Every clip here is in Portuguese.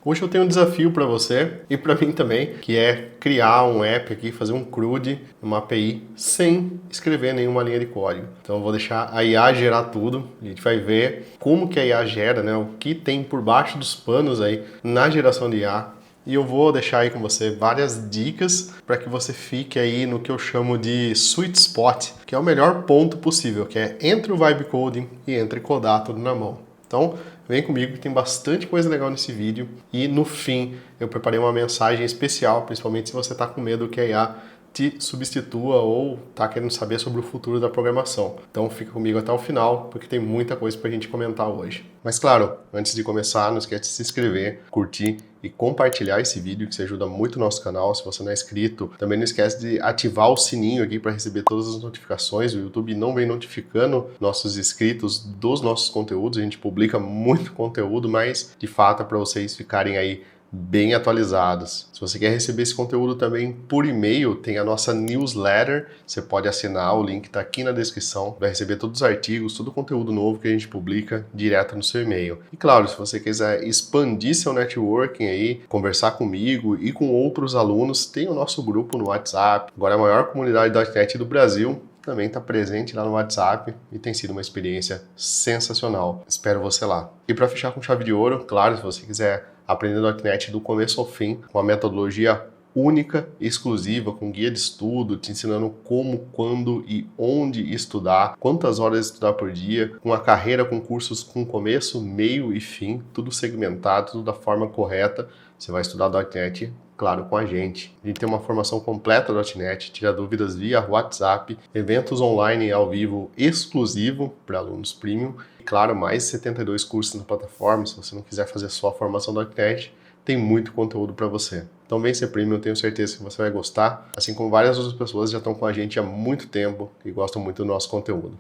Hoje eu tenho um desafio para você e para mim também, que é criar um app aqui, fazer um CRUD, uma API, sem escrever nenhuma linha de código. Então eu vou deixar a IA gerar tudo, a gente vai ver como que a IA gera, né? O que tem por baixo dos panos aí na geração de IA. E eu vou deixar aí com você várias dicas para que você fique aí no que eu chamo de sweet spot, que é o melhor ponto possível, que é entre o vibe coding e entre codar tudo na mão. Então, vem comigo que tem bastante coisa legal nesse vídeo e no fim eu preparei uma mensagem especial, principalmente se você está com medo que a IA te substitua ou está querendo saber sobre o futuro da programação. Então fica comigo até o final, porque tem muita coisa para a gente comentar hoje. Mas claro, antes de começar, não esquece de se inscrever, curtir e compartilhar esse vídeo, que isso ajuda muito o nosso canal. Se você não é inscrito, também não esquece de ativar o sininho aqui para receber todas as notificações. O YouTube não vem notificando nossos inscritos dos nossos conteúdos. A gente publica muito conteúdo, mas de fato é para vocês ficarem aí bem atualizados. Se você quer receber esse conteúdo também por e-mail, tem a nossa newsletter, você pode assinar, o link está aqui na descrição, vai receber todos os artigos, todo o conteúdo novo que a gente publica direto no seu e-mail. E claro, se você quiser expandir seu networking aí, conversar comigo e com outros alunos, tem o nosso grupo no WhatsApp, agora é a maior comunidade .NET do Brasil, também está presente lá no WhatsApp e tem sido uma experiência sensacional. Espero você lá. E para fechar com chave de ouro, claro, se você quiser aprender .NET do começo ao fim, com uma metodologia única e exclusiva, com guia de estudo, te ensinando como, quando e onde estudar, quantas horas estudar por dia, com uma carreira com cursos com começo, meio e fim, tudo segmentado, tudo da forma correta. Você vai estudar .NET, claro, com a gente. A gente tem uma formação completa .NET, tira dúvidas via WhatsApp, eventos online ao vivo exclusivo para alunos premium. E claro, mais 72 cursos na plataforma. Se você não quiser fazer só a formação .NET, tem muito conteúdo para você. Então vem ser premium, eu tenho certeza que você vai gostar, assim como várias outras pessoas já estão com a gente há muito tempo e gostam muito do nosso conteúdo.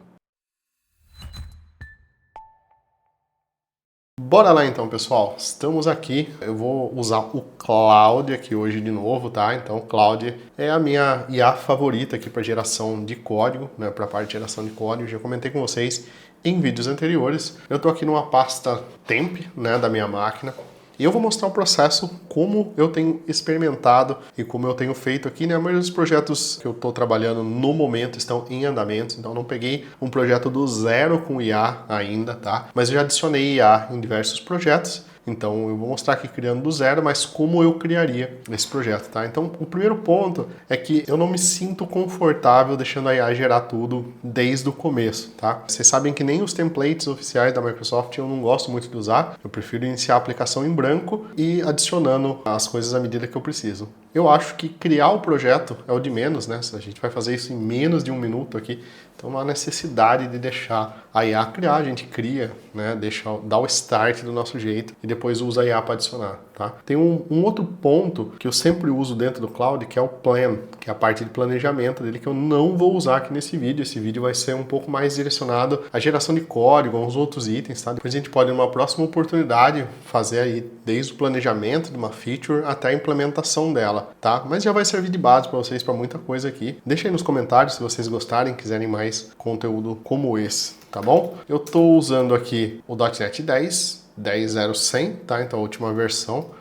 Bora lá então, pessoal. Estamos aqui. Eu vou usar o Claude aqui hoje de novo, tá? Então, o Claude é a minha IA favorita aqui para geração de código, né? Para a parte de geração de código. Já comentei com vocês em vídeos anteriores. Eu tô aqui numa pasta temp, né, da minha máquina. E eu vou mostrar o processo, como eu tenho experimentado e como eu tenho feito aqui, né? A maioria dos projetos que eu estou trabalhando no momento estão em andamento, então não peguei um projeto do zero com IA ainda, tá? Mas eu já adicionei IA em diversos projetos. Então eu vou mostrar aqui criando do zero, mas como eu criaria esse projeto, tá? Então o primeiro ponto é que eu não me sinto confortável deixando a IA gerar tudo desde o começo, tá? Vocês sabem que nem os templates oficiais da Microsoft eu não gosto muito de usar, eu prefiro iniciar a aplicação em branco e adicionando as coisas à medida que eu preciso. Eu acho que criar o projeto é o de menos, né? A gente vai fazer isso em menos de um minuto aqui, então não há necessidade de deixar a IA criar, a gente cria, né? Dá o start do nosso jeito e depois usa a IA para adicionar, tá? Tem um outro ponto que eu sempre uso dentro do Cloud, que é o Plan, que é a parte de planejamento dele, que eu não vou usar aqui nesse vídeo. Esse vídeo vai ser um pouco mais direcionado à geração de código, aos outros itens, tá? Depois a gente pode, numa próxima oportunidade, fazer aí desde o planejamento de uma feature até a implementação dela, tá? Mas já vai servir de base para vocês para muita coisa aqui. Deixa aí nos comentários se vocês gostarem, quiserem mais conteúdo como esse, tá bom? Eu estou usando aqui o .NET 10.0.100, tá? Então a última versão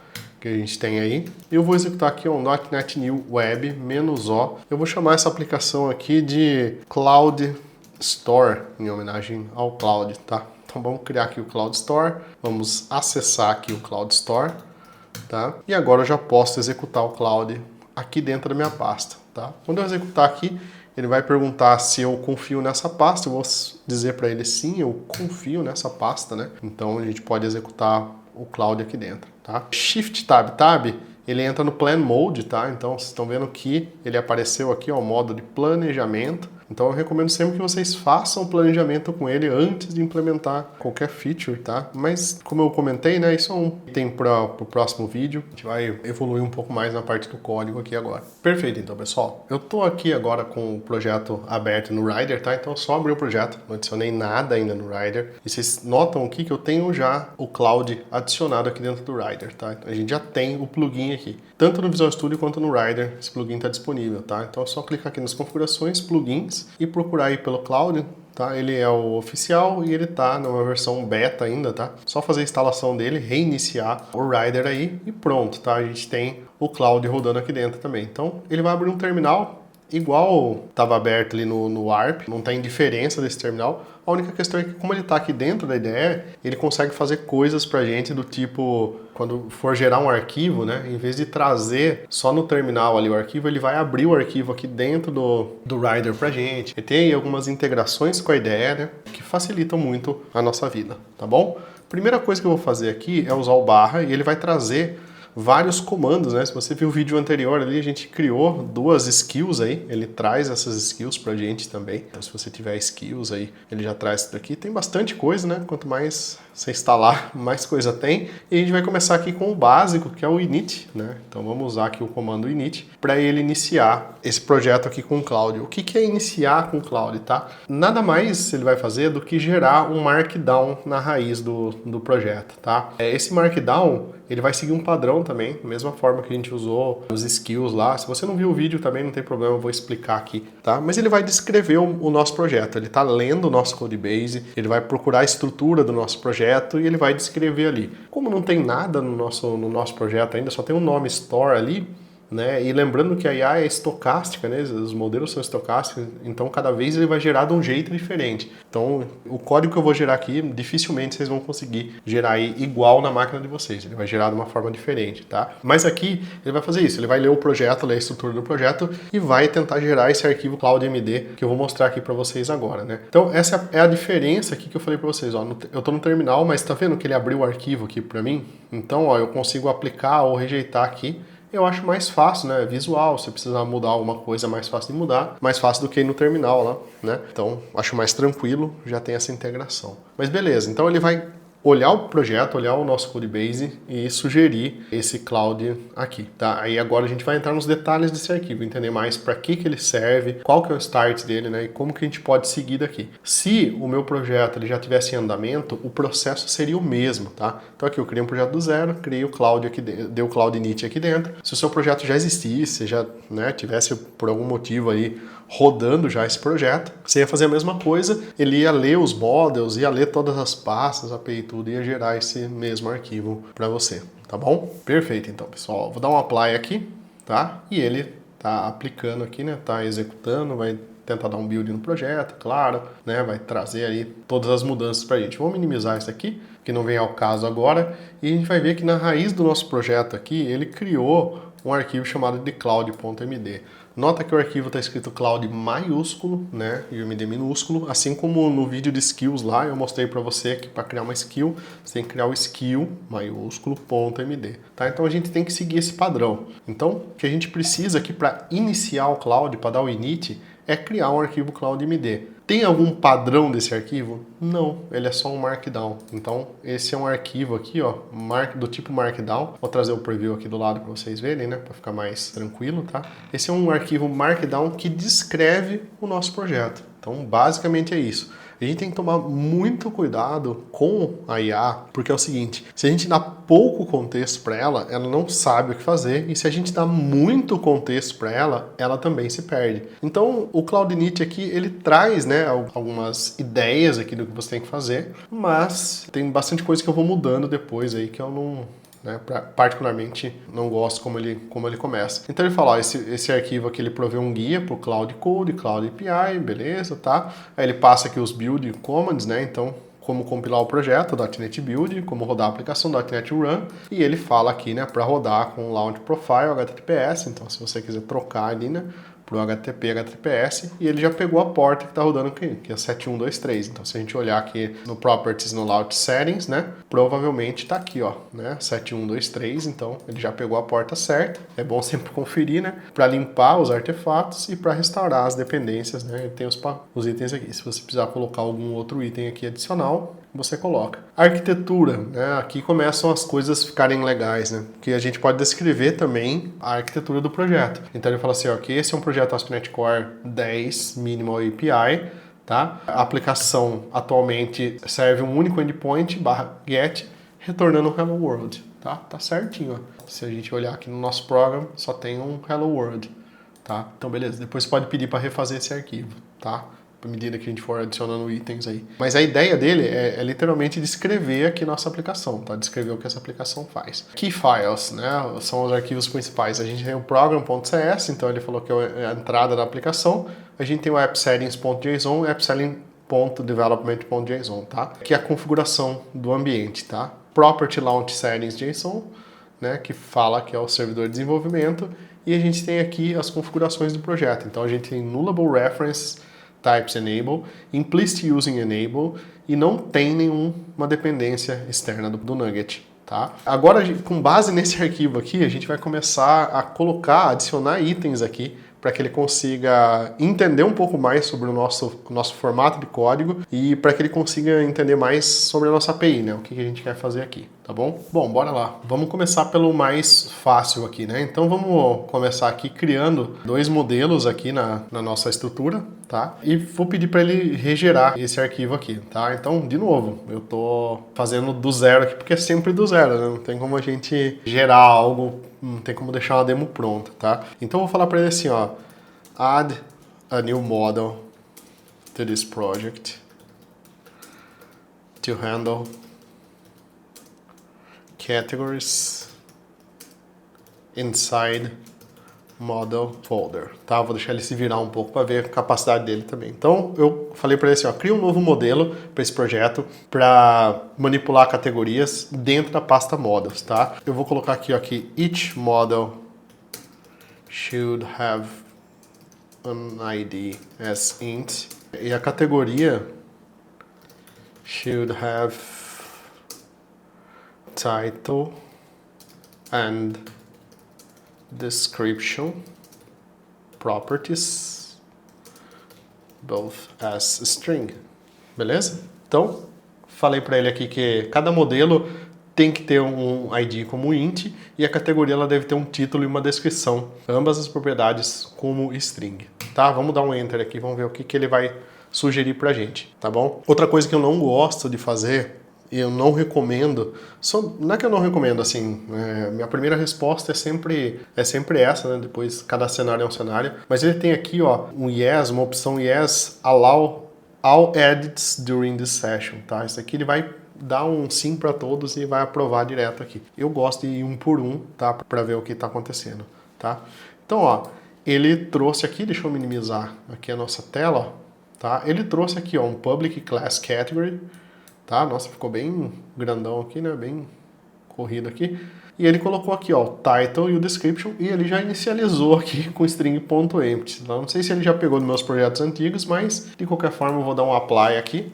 que a gente tem aí. Eu vou executar aqui um .NET New Web -O. Eu vou chamar essa aplicação aqui de Cloud Store, em homenagem ao Cloud, tá? Então vamos criar aqui o Cloud Store, vamos acessar aqui o Cloud Store, tá? E agora eu já posso executar o Cloud aqui dentro da minha pasta, tá? Quando eu executar aqui, ele vai perguntar se eu confio nessa pasta, eu vou dizer para ele sim, eu confio nessa pasta, né? Então a gente pode executar o Cloud aqui dentro, tá? Shift Tab, ele entra no Plan Mode, tá? Então vocês estão vendo que ele apareceu aqui, ó, o modo de planejamento. Então eu recomendo sempre que vocês façam o planejamento com ele antes de implementar qualquer feature, tá? Mas como eu comentei, né, isso é um item para o próximo vídeo. A gente vai evoluir um pouco mais na parte do código aqui agora. Perfeito, então, pessoal. Eu tô aqui agora com o projeto aberto no Rider, tá? Então eu só abri o projeto, não adicionei nada ainda no Rider. E vocês notam aqui que eu tenho já o Cloud adicionado aqui dentro do Rider, tá? Então, a gente já tem o plugin aqui. Tanto no Visual Studio quanto no Rider, esse plugin está disponível, tá? Então é só clicar aqui nas configurações, plugins, e procurar aí pelo Cloud. tá? Ele é o oficial e ele tá numa versão beta ainda, tá? Só fazer a instalação dele, reiniciar o Rider aí e pronto, tá? A gente tem o Cloud rodando aqui dentro também. Então, ele vai abrir um terminal igual estava aberto ali no ARP, não tem diferença desse terminal. A única questão é que como ele está aqui dentro da IDE, ele consegue fazer coisas pra gente do tipo, quando for gerar um arquivo, né, em vez de trazer só no terminal ali o arquivo, ele vai abrir o arquivo aqui dentro do Rider pra gente. E tem aí algumas integrações com a IDE, né, que facilitam muito a nossa vida, tá bom? Primeira coisa que eu vou fazer aqui é usar o barra e ele vai trazer vários comandos, né? Se você viu o vídeo anterior ali, a gente criou duas skills aí, ele traz essas skills pra gente também. Então se você tiver skills aí, ele já traz isso daqui. Tem bastante coisa, né? Quanto mais você instalar, mais coisa tem. E a gente vai começar aqui com o básico, que é o init, né? Então vamos usar aqui o comando init para ele iniciar esse projeto aqui com o Cloud. O que é iniciar com o Cloud, tá? Nada mais ele vai fazer do que gerar um markdown na raiz do projeto, tá? Esse markdown ele vai seguir um padrão também, da mesma forma que a gente usou os skills lá. Se você não viu o vídeo também, não tem problema, eu vou explicar aqui, tá? Mas ele vai descrever o nosso projeto, ele tá lendo o nosso codebase, ele vai procurar a estrutura do nosso projeto e ele vai descrever ali. Como não tem nada no nosso projeto ainda, só tem um nome store ali, né? E lembrando que a IA é estocástica, né? Os modelos são estocásticos, então cada vez ele vai gerar de um jeito diferente. Então o código que eu vou gerar aqui, dificilmente vocês vão conseguir gerar aí igual na máquina de vocês, ele vai gerar de uma forma diferente, tá? Mas aqui ele vai fazer isso, ele vai ler o projeto, ler a estrutura do projeto e vai tentar gerar esse arquivo CloudMD que eu vou mostrar aqui para vocês agora, né? Então essa é a diferença aqui que eu falei para vocês, ó, eu tô no terminal, mas tá vendo que ele abriu o arquivo aqui para mim? Então, ó, eu consigo aplicar ou rejeitar aqui. Eu acho mais fácil, né? Visual, se precisar mudar alguma coisa, é mais fácil de mudar. Mais fácil do que ir no terminal lá, né? Então, acho mais tranquilo, já tem essa integração. Mas beleza, então ele vai olhar o projeto, olhar o nosso codebase e sugerir esse Cloud aqui, tá? Aí agora a gente vai entrar nos detalhes desse arquivo, entender mais para que ele serve, qual que é o start dele, né? E como que a gente pode seguir daqui. Se o meu projeto ele já tivesse em andamento, o processo seria o mesmo, tá? Então aqui eu criei um projeto do zero, criei o Cloud aqui, dei o Cloud init aqui dentro. Se o seu projeto já existisse, já, né, tivesse por algum motivo aí rodando já esse projeto, você ia fazer a mesma coisa, ele ia ler os models, ia ler todas as pastas, API e tudo, ia gerar esse mesmo arquivo para você, tá bom? Perfeito, então, pessoal. Vou dar um apply aqui, tá? E ele tá aplicando aqui, né? Tá executando, vai tentar dar um build no projeto, claro, né? Vai trazer aí todas as mudanças pra gente. Vamos minimizar isso aqui, que não vem ao caso agora, e a gente vai ver que na raiz do nosso projeto aqui, ele criou um arquivo chamado de cloud.md. Nota que o arquivo está escrito cloud maiúsculo, né, e o MD minúsculo, assim como no vídeo de skills lá, eu mostrei para você que para criar uma skill, você tem que criar o skill maiúsculo .md, tá? Então a gente tem que seguir esse padrão. Então, o que a gente precisa aqui para iniciar o cloud, para dar o init, é criar um arquivo cloud.md. Tem algum padrão desse arquivo? Não, ele é só um Markdown. Então, esse é um arquivo aqui, ó, do tipo Markdown. Vou trazer o preview aqui do lado para vocês verem, né, para ficar mais tranquilo, tá? Esse é um arquivo Markdown que descreve o nosso projeto. Então, basicamente é isso. A gente tem que tomar muito cuidado com a IA, porque é o seguinte, se a gente dá pouco contexto para ela, ela não sabe o que fazer, e se a gente dá muito contexto para ela, ela também se perde. Então, o Cloud Init aqui, ele traz, né, algumas ideias aqui do que você tem que fazer, mas tem bastante coisa que eu vou mudando depois aí, que eu não... né, particularmente não gosto como ele começa. Então ele fala, ó, esse arquivo aqui ele provê um guia para o Cloud Code, Cloud API, beleza, tá? Aí ele passa aqui os build commands, né? Então como compilar o projeto, .NET Build, como rodar a aplicação .NET Run, e ele fala aqui, né, para rodar com Launch Profile HTTPS, então se você quiser trocar ali, né, para o HTTPS, e ele já pegou a porta que está rodando aqui, que é 7123. Então, se a gente olhar aqui no Properties, no Launch Settings, né, provavelmente está aqui, ó, né, 7123. Então, ele já pegou a porta certa. É bom sempre conferir, né, para limpar os artefatos e para restaurar as dependências, né. Ele tem os itens aqui. Se você precisar colocar algum outro item aqui adicional, você coloca. Arquitetura, né? Aqui começam as coisas ficarem legais, né? Que a gente pode descrever também a arquitetura do projeto. Então ele fala assim, ó, que esse é um projeto ASP.NET Core 10 Minimal API, tá? A aplicação atualmente serve um único endpoint /get retornando um Hello World, tá? Tá certinho, ó. Se a gente olhar aqui no nosso program, só tem um Hello World, tá? Então beleza, depois você pode pedir para refazer esse arquivo, tá? à medida que a gente for adicionando itens aí. Mas a ideia dele é literalmente descrever aqui nossa aplicação, tá? Descrever o que essa aplicação faz. Key files, né? São os arquivos principais. A gente tem o program.cs, então ele falou que é a entrada da aplicação. A gente tem o appsettings.json e appsettings.development.json, tá? Que é a configuração do ambiente, tá? Property launch settings.json, né? Que fala que é o servidor de desenvolvimento. E a gente tem aqui as configurações do projeto. Então a gente tem nullable reference types enable, implicit using enable e não tem nenhuma dependência externa do Nugget. Tá? Agora, com base nesse arquivo aqui, a gente vai começar a adicionar itens aqui para que ele consiga entender um pouco mais sobre o nosso formato de código e para que ele consiga entender mais sobre a nossa API, né? O que a gente quer fazer aqui, tá bom? Bom, bora lá. Vamos começar pelo mais fácil aqui, né? Então vamos começar aqui criando dois modelos aqui na nossa estrutura, tá? E vou pedir para ele regerar esse arquivo aqui, tá? Então, de novo, eu tô fazendo do zero aqui porque é sempre do zero, né? Não tem como a gente gerar algo, não tem como deixar uma demo pronta, tá? Então eu vou falar para ele assim, ó, add a new model to this project to handle categories inside model folder, tá? Vou deixar ele se virar um pouco para ver a capacidade dele também. Então, eu falei para ele assim, ó, cria um novo modelo para esse projeto para manipular categorias dentro da pasta models, tá? Eu vou colocar aqui, ó, que each model should have an ID as int e a categoria should have title and description properties both as string, beleza? Então, falei para ele aqui que cada modelo tem que ter um ID como int e a categoria ela deve ter um título e uma descrição, ambas as propriedades como string, tá? Vamos dar um enter aqui, vamos ver o que ele vai sugerir pra gente, tá bom? Outra coisa que eu não gosto de fazer e eu não recomendo, não é que eu não recomendo, assim, minha primeira resposta é sempre essa, né? Depois cada cenário é um cenário, mas ele tem aqui, ó, um yes, uma opção yes, allow all edits during this session, tá? Isso aqui ele vai dar um sim para todos e vai aprovar direto aqui. Eu gosto de ir um por um, tá? Para ver o que está acontecendo, tá? Então, ó, ele trouxe aqui, deixa eu minimizar aqui a nossa tela, ó, tá? Ele trouxe aqui, ó, um public class category, tá? Nossa, ficou bem grandão aqui, né? Bem corrido aqui. E ele colocou aqui, ó, o title e o description, e ele já inicializou aqui com string.empty. Não sei se ele já pegou dos meus projetos antigos, mas de qualquer forma eu vou dar um apply aqui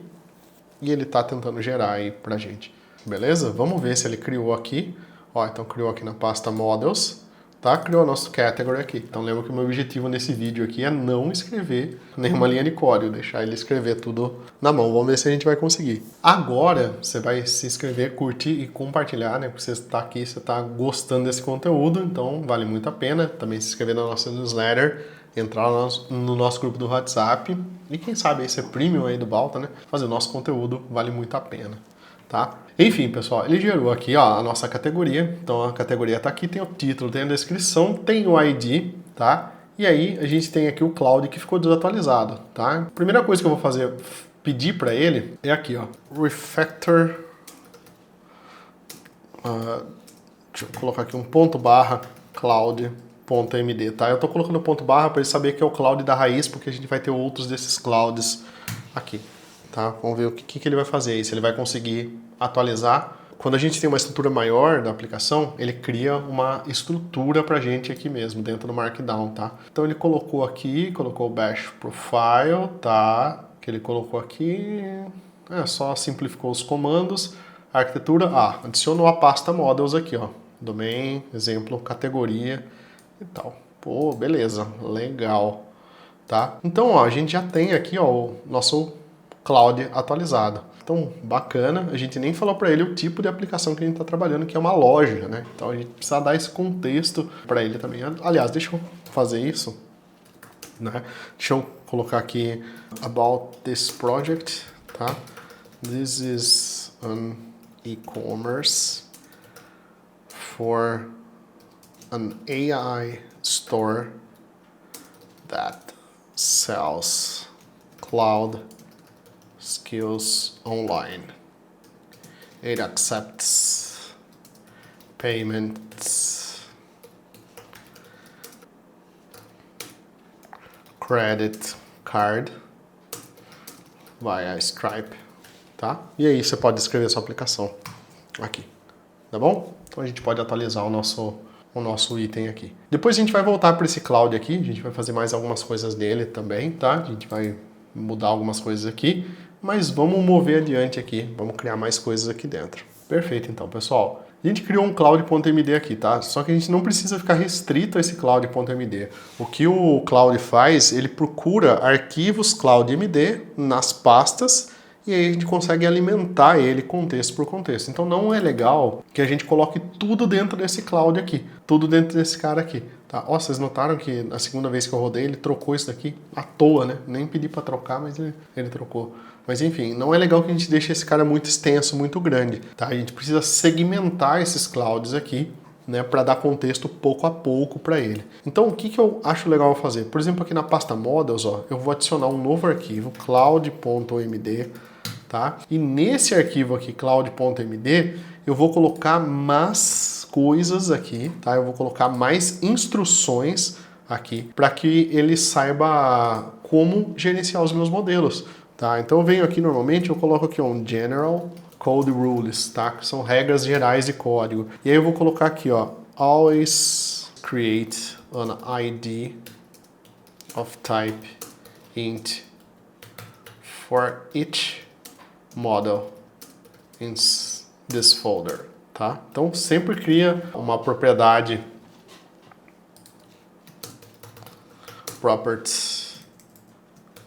e ele tá tentando gerar aí pra gente. Beleza? Vamos ver se ele criou aqui. Ó, então criou aqui na pasta models, tá? Criou nosso category aqui. Então lembra que o meu objetivo nesse vídeo aqui é não escrever nenhuma linha de código, deixar ele escrever tudo na mão. Vamos ver se a gente vai conseguir. Agora você vai se inscrever, curtir e compartilhar, né? Porque você está aqui, você está gostando desse conteúdo, então vale muito a pena. Também se inscrever na nossa newsletter, entrar no nosso grupo do WhatsApp e quem sabe aí ser premium aí do Balta, né? Fazer o nosso conteúdo vale muito a pena, tá? Enfim, pessoal, ele gerou aqui, ó, a nossa categoria. Então a categoria tá aqui, tem o título, tem a descrição, tem o ID, tá? E aí a gente tem aqui o Cloud que ficou desatualizado, tá? A primeira coisa que eu vou fazer, pedir para ele, é aqui, ó, refactor. Deixa eu colocar aqui um ponto barra cloud.md, tá? Eu tô colocando ponto barra para ele saber que é o cloud da raiz, porque a gente vai ter outros desses clouds aqui, tá? Vamos ver o que ele vai fazer aí, se ele vai conseguir atualizar. Quando a gente tem uma estrutura maior da aplicação, ele cria uma estrutura pra gente aqui mesmo, dentro do Markdown, tá? Então ele colocou aqui, colocou o Bash Profile, tá? Que ele colocou aqui, só simplificou os comandos. A arquitetura, adicionou a pasta models aqui, ó. Domain, exemplo, categoria e tal. Pô, beleza, legal, tá? Então, ó, a gente já tem aqui, ó, o nosso Cloud atualizado. Então, bacana, a gente nem falou para ele o tipo de aplicação que a gente está trabalhando, que é uma loja, né? Então a gente precisa dar esse contexto para ele também. Aliás, deixa eu fazer isso, né? Deixa eu colocar aqui about this project, tá? This is an e-commerce for an AI store that sells Cloud Skills Online. It accepts payments, credit card via Stripe, tá? E aí você pode escrever sua aplicação aqui, tá bom? Então a gente pode atualizar o nosso item aqui. Depois a gente vai voltar para esse cloud aqui, a gente vai fazer mais algumas coisas nele também, tá? A gente vai mudar algumas coisas aqui, mas vamos mover adiante aqui, vamos criar mais coisas aqui dentro. Perfeito, então, pessoal. A gente criou um cloud.md aqui, tá? Só que a gente não precisa ficar restrito a esse cloud.md. O que o Cloud faz, ele procura arquivos cloud.md nas pastas e aí a gente consegue alimentar ele contexto por contexto. Então não é legal que a gente coloque tudo dentro desse cloud aqui, tudo dentro desse cara aqui. Tá? Ó, vocês notaram que a segunda vez que eu rodei ele trocou isso daqui à toa, né? Nem pedi para trocar, mas ele trocou. Mas enfim, não é legal que a gente deixe esse cara muito extenso, muito grande. Tá? A gente precisa segmentar esses clouds aqui, né, para dar contexto pouco a pouco para ele. Então, o que eu acho legal fazer? Por exemplo, aqui na pasta Models, ó, eu vou adicionar um novo arquivo, cloud.md, tá? E nesse arquivo aqui, cloud.md, eu vou colocar mais coisas aqui, tá? Eu vou colocar mais instruções aqui para que ele saiba como gerenciar os meus modelos, tá? Então eu venho aqui normalmente, eu coloco aqui um General Code Rules, tá? Que são regras gerais de código. E aí eu vou colocar aqui, ó, always create an ID of type int for each model in this folder, tá? Então sempre cria uma propriedade properties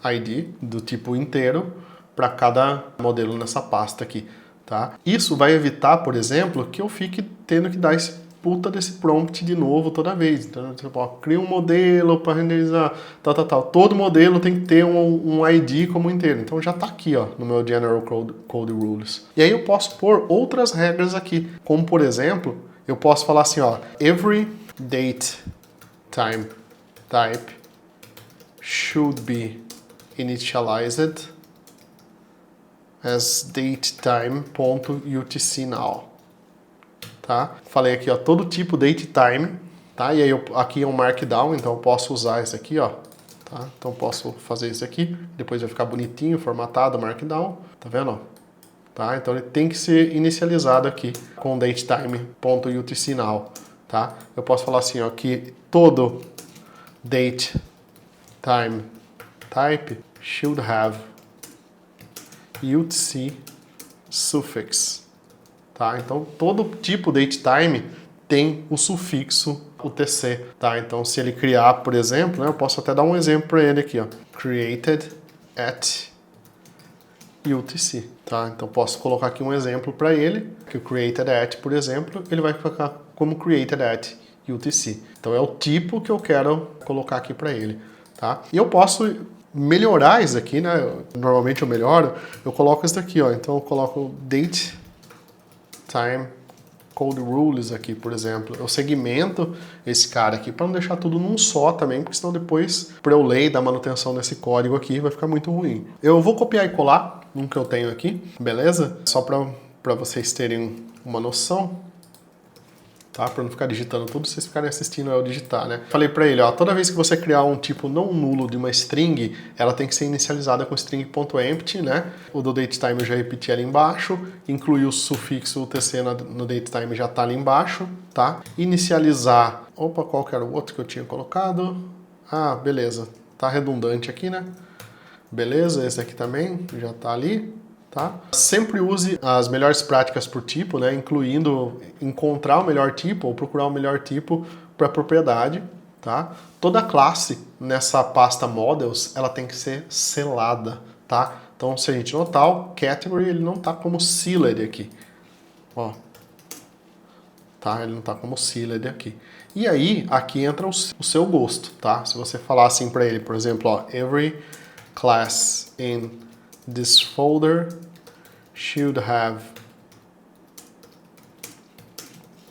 ID do tipo inteiro para cada modelo nessa pasta aqui, tá? Isso vai evitar, por exemplo, que eu fique tendo que dar esse puta desse prompt de novo toda vez. Então, tipo, ó, cria um modelo para renderizar, tal. Todo modelo tem que ter um ID como inteiro. Então já tá aqui, ó, no meu General Code Rules. E aí eu posso pôr outras regras aqui, como por exemplo, eu posso falar assim, ó, every date time type should be initialized as datetime.utcNow, tá? Falei aqui, ó, todo tipo datetime, tá? E aí aqui é um markdown, então eu posso usar esse aqui, ó, tá? Então posso fazer isso aqui, depois vai ficar bonitinho, formatado, markdown, tá vendo? Tá? Então ele tem que ser inicializado aqui com datetime.utcNow, tá? Eu posso falar assim, ó, que todo datetime type should have UTC suffix, tá? Então todo tipo datetime tem o sufixo UTC, tá? Então se ele criar, por exemplo, né, eu posso até dar um exemplo para ele aqui, ó, created at UTC, tá? Então posso colocar aqui um exemplo para ele, que o created at, por exemplo, ele vai ficar como created at UTC. Então é o tipo que eu quero colocar aqui para ele, tá? E eu posso melhorar isso aqui, né? Normalmente eu melhoro, eu coloco isso daqui, ó. Então eu coloco date time code rules aqui, por exemplo. Eu segmento esse cara aqui para não deixar tudo num só também, porque senão depois, para eu ler e dar manutenção desse código aqui, vai ficar muito ruim. Eu vou copiar e colar um que eu tenho aqui, beleza? Só para vocês terem uma noção. Tá? Para não ficar digitando tudo, vocês ficarem assistindo eu digitar, né? Falei para ele, ó, toda vez que você criar um tipo não nulo de uma string, ela tem que ser inicializada com string.empty, né? O do datetime eu já repeti ali embaixo, incluir o sufixo UTC no datetime já tá ali embaixo, tá? Inicializar, opa, qual que era o outro que eu tinha colocado? Ah, beleza, tá redundante aqui, né? Beleza, esse aqui também já tá ali. Tá? Sempre use as melhores práticas por tipo, né? Incluindo encontrar o melhor tipo ou procurar o melhor tipo para propriedade. Tá? Toda classe nessa pasta models ela tem que ser selada. Tá? Então se a gente notar, o category ele não está como sealed aqui. Ó. Tá? Ele não está como sealed aqui. E aí aqui entra o seu gosto. Tá? Se você falar assim para ele, por exemplo, ó, every class in this folder should have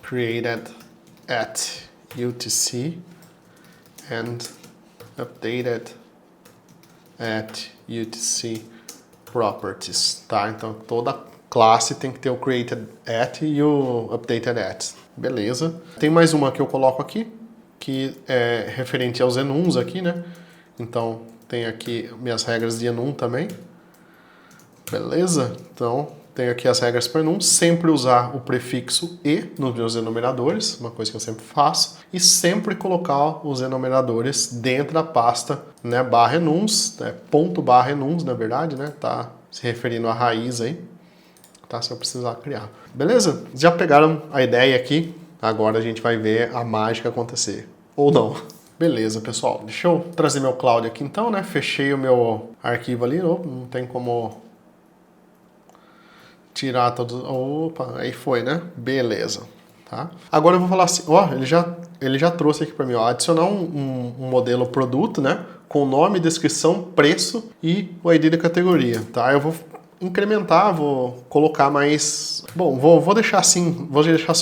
created at UTC and updated at UTC properties, tá? Então toda classe tem que ter o created at e o updated at. Beleza. Tem mais uma que eu coloco aqui, que é referente aos enums aqui, né? Então tem aqui minhas regras de enum também. Beleza? Então tenho aqui as regras para enum, sempre usar o prefixo e nos meus enumeradores, uma coisa que eu sempre faço, e sempre colocar os enumeradores dentro da pasta, né, barra enums, né, ponto barra enums, na verdade, né, tá se referindo à raiz aí, tá, se eu precisar criar. Beleza? Já pegaram a ideia aqui? Agora a gente vai ver a mágica acontecer. Ou não. Beleza, pessoal. Deixa eu trazer meu Cloud aqui então, né, fechei o meu arquivo ali, não tem como tirar todos... Opa, aí foi, né? Beleza. Tá? Agora eu vou falar assim, ó, ele já trouxe aqui para mim, ó, adicionar um modelo produto, né? Com nome, descrição, preço e o ID da categoria, tá? Eu vou incrementar, vou colocar mais... Bom, vou deixar assim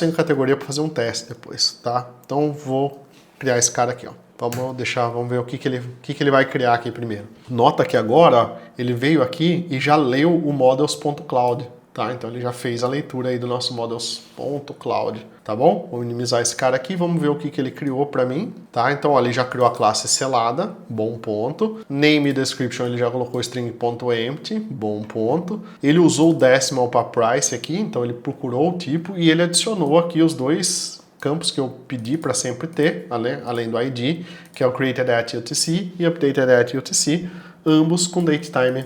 a categoria para fazer um teste depois, tá? Então vou criar esse cara aqui, ó. Vamos ver o que ele vai criar aqui primeiro. Nota que agora, ó, ele veio aqui e já leu o models.cloud. Tá, então ele já fez a leitura aí do nosso models.cloud, tá bom? Vou minimizar esse cara aqui, vamos ver o que ele criou para mim, tá? Então ó, ele já criou a classe selada, bom ponto. Name e description ele já colocou string.empty, bom ponto. Ele usou o decimal para price aqui, então ele procurou o tipo e ele adicionou aqui os dois campos que eu pedi para sempre ter, além do ID, que é o created at UTC e updated at UTC, ambos com datetime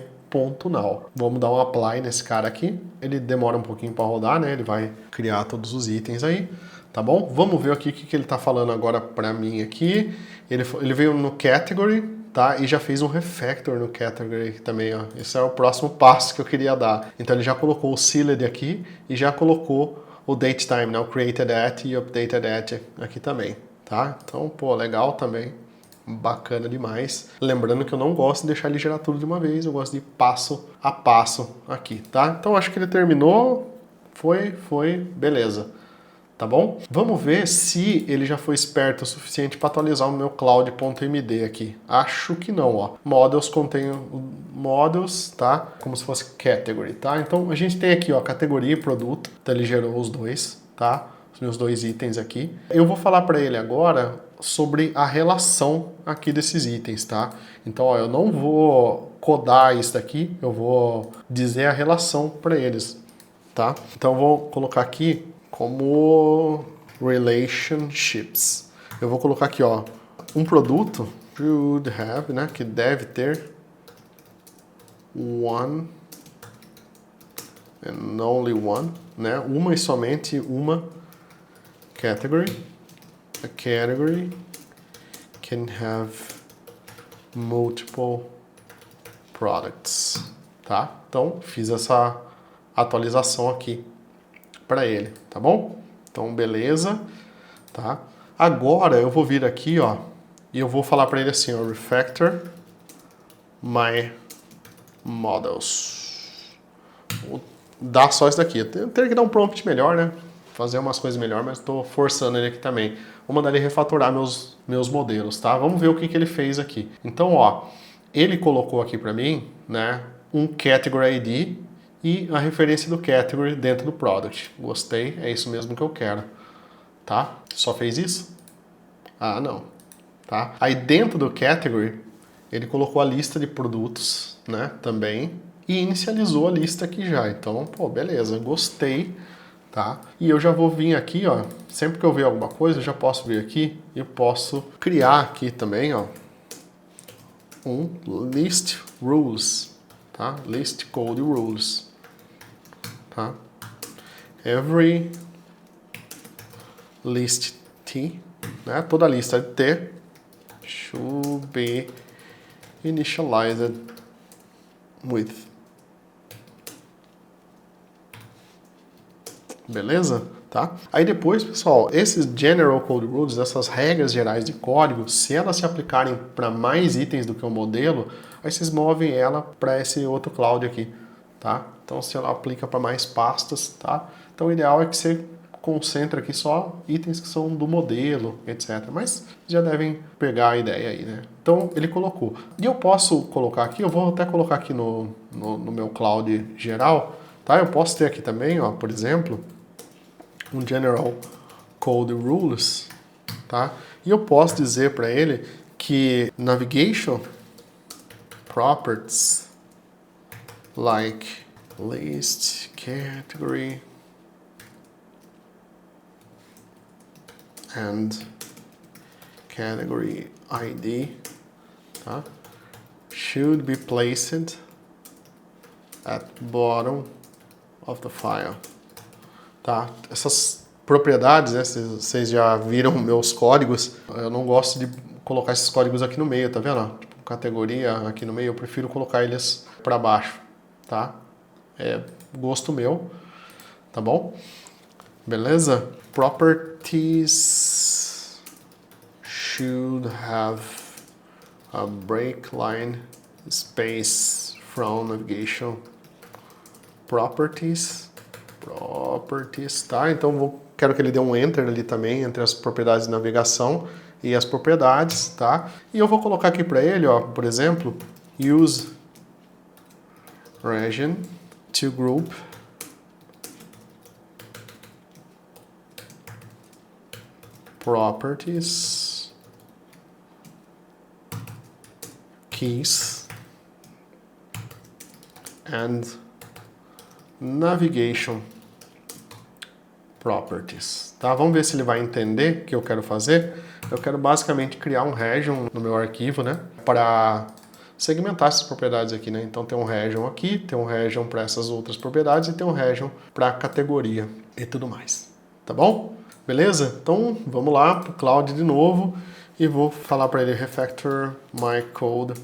.now. Vamos dar um apply nesse cara aqui. Ele demora um pouquinho para rodar, né? Ele vai criar todos os itens aí, tá bom? Vamos ver aqui o que ele tá falando agora para mim aqui. Ele veio no category, tá? E já fez um refactor no category também, ó. Esse é o próximo passo que eu queria dar. Então ele já colocou o sealed aqui e já colocou o datetime, né? O created at e updated at aqui também, tá? Então, pô, legal também. Bacana demais. Lembrando que eu não gosto de deixar ele gerar tudo de uma vez, eu gosto de passo a passo aqui, tá? Então acho que ele terminou, foi, beleza. Tá bom? Vamos ver se ele já foi esperto o suficiente para atualizar o meu cloud.md aqui. Acho que não, ó. Models contém models, tá? Como se fosse category, tá? Então a gente tem aqui, ó, categoria e produto. Então ele gerou os dois, tá? Os meus dois itens aqui. Eu vou falar para ele agora sobre a relação aqui desses itens, tá? Então, ó, eu não vou codar isso daqui, eu vou dizer a relação para eles, tá? Então, eu vou colocar aqui como relationships. Eu vou colocar aqui, ó, um produto should have, né, que deve ter one and only one, né? Uma e somente uma category. A category can have multiple products, tá? Então, fiz essa atualização aqui para ele, tá bom? Então, beleza, tá? Agora eu vou vir aqui, ó, e eu vou falar para ele assim, ó, refactor my models. Vou dar só isso daqui. Eu tenho que dar um prompt melhor, né? Fazer umas coisas melhor, mas estou forçando ele aqui também. Vou mandar ele refatorar meus modelos, tá? Vamos ver o que ele fez aqui. Então, ó, ele colocou aqui para mim, né, um category ID e a referência do category dentro do product. Gostei, é isso mesmo que eu quero, tá? Só fez isso? Ah, não, tá? Aí dentro do category, ele colocou a lista de produtos, né, também, e inicializou a lista aqui já. Então, pô, beleza, gostei. Tá? E eu já vou vir aqui, ó, sempre que eu ver alguma coisa, eu já posso vir aqui e eu posso criar aqui também, ó, um list rules, tá? List code rules, tá? Every list T, né? Toda lista de T should be initialized with. Beleza? Tá? Aí depois, pessoal, esses General Code Rules, essas regras gerais de código, se elas se aplicarem para mais itens do que o modelo, aí vocês movem ela para esse outro cloud aqui, tá? Então, se ela aplica para mais pastas, tá? Então, o ideal é que você concentra aqui só itens que são do modelo, etc. Mas já devem pegar a ideia aí, né? Então ele colocou. E eu posso colocar aqui, eu vou até colocar aqui no meu Cloud geral, tá? Eu posso ter aqui também, ó, por exemplo, um General Code Rules, tá? E eu posso dizer para ele que Navigation Properties like List, Category and Category ID, tá? Should be placed at bottom of the file, tá? Essas propriedades, né, vocês já viram meus códigos, eu não gosto de colocar esses códigos aqui no meio, tá vendo? Tipo, categoria aqui no meio, eu prefiro colocar eles para baixo, tá? É gosto meu, tá bom? Beleza? Properties should have a break line space from navigation properties, tá? Então quero que ele dê um enter ali também entre as propriedades de navegação e as propriedades, tá? E eu vou colocar aqui para ele, ó, por exemplo, use region to group properties keys and navigation properties, tá? Vamos ver se ele vai entender o que eu quero fazer. Eu quero basicamente criar um region no meu arquivo, né? Para segmentar essas propriedades aqui, né? Então tem um region aqui, tem um region para essas outras propriedades e tem um region para categoria e tudo mais, tá bom? Beleza? Então vamos lá para o Cloud de novo e vou falar para ele refactor my code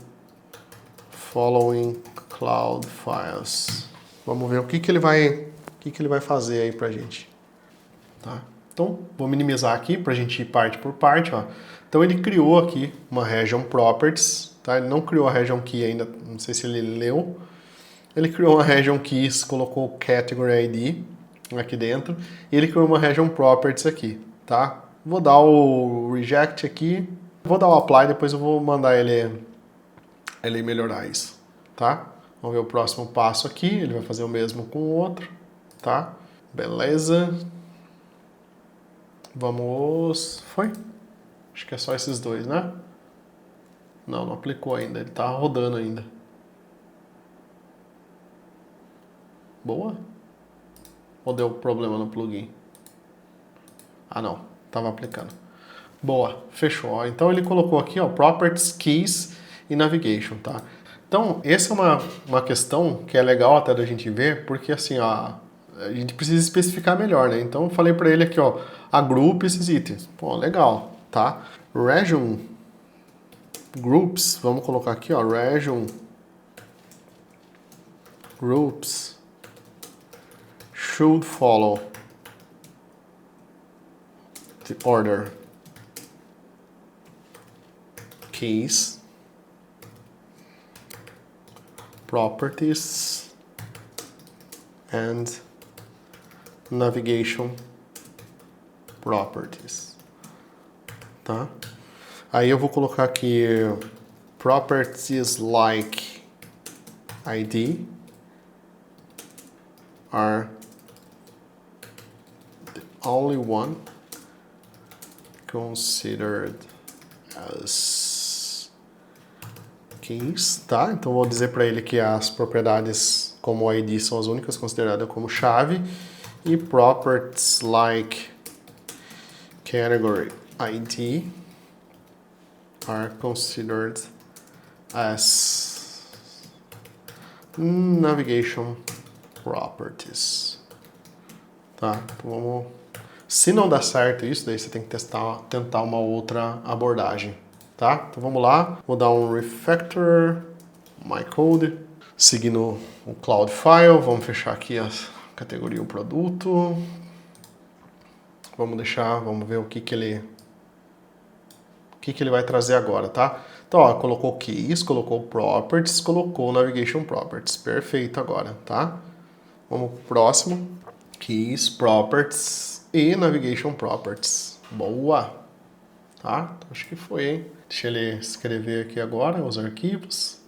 following cloud files. Vamos ver o que ele vai fazer aí pra gente, tá? Então vou minimizar aqui pra gente ir parte por parte, ó. Então ele criou aqui uma region properties, tá? Ele não criou a region key ainda, não sei se ele leu. Ele criou uma region keys, colocou category ID aqui dentro, e ele criou uma region properties aqui, tá? Vou dar o reject aqui, vou dar o apply, depois eu vou mandar ele melhorar isso, tá? Vamos ver o próximo passo aqui, ele vai fazer o mesmo com o outro, tá? Beleza. Vamos... Foi? Acho que é só esses dois, né? Não aplicou ainda, ele tá rodando ainda. Boa. Ou deu problema no plugin? Ah, não. Tava aplicando. Boa. Fechou. Então ele colocou aqui, ó, Properties, Keys e Navigation, tá? Então, essa é uma questão que é legal até da gente ver, porque assim, ó, a gente precisa especificar melhor, né? Então eu falei para ele aqui, ó, agrupe esses itens. Pô, legal, tá? Region Groups, vamos colocar aqui, ó, Region Groups should follow the order keys, properties and navigation properties, tá? Aí eu vou colocar aqui properties like ID are the only one considered as keys, tá? Então vou dizer para ele que as propriedades como ID são as únicas consideradas como chave e properties like category ID are considered as navigation properties, tá? Então vamos... Se não dá certo isso, daí você tem que tentar uma outra abordagem, tá? Então vamos lá, vou dar um refactor my code, seguindo o Cloud File, vamos fechar aqui a categoria o produto, vamos ver o que ele vai trazer agora, tá? Então, ó, colocou keys, colocou properties, colocou navigation properties, perfeito agora, tá? Vamos pro próximo, keys, properties, e Navigation Properties. Boa! Tá? Então, acho que foi, hein? Deixa ele escrever aqui agora os arquivos.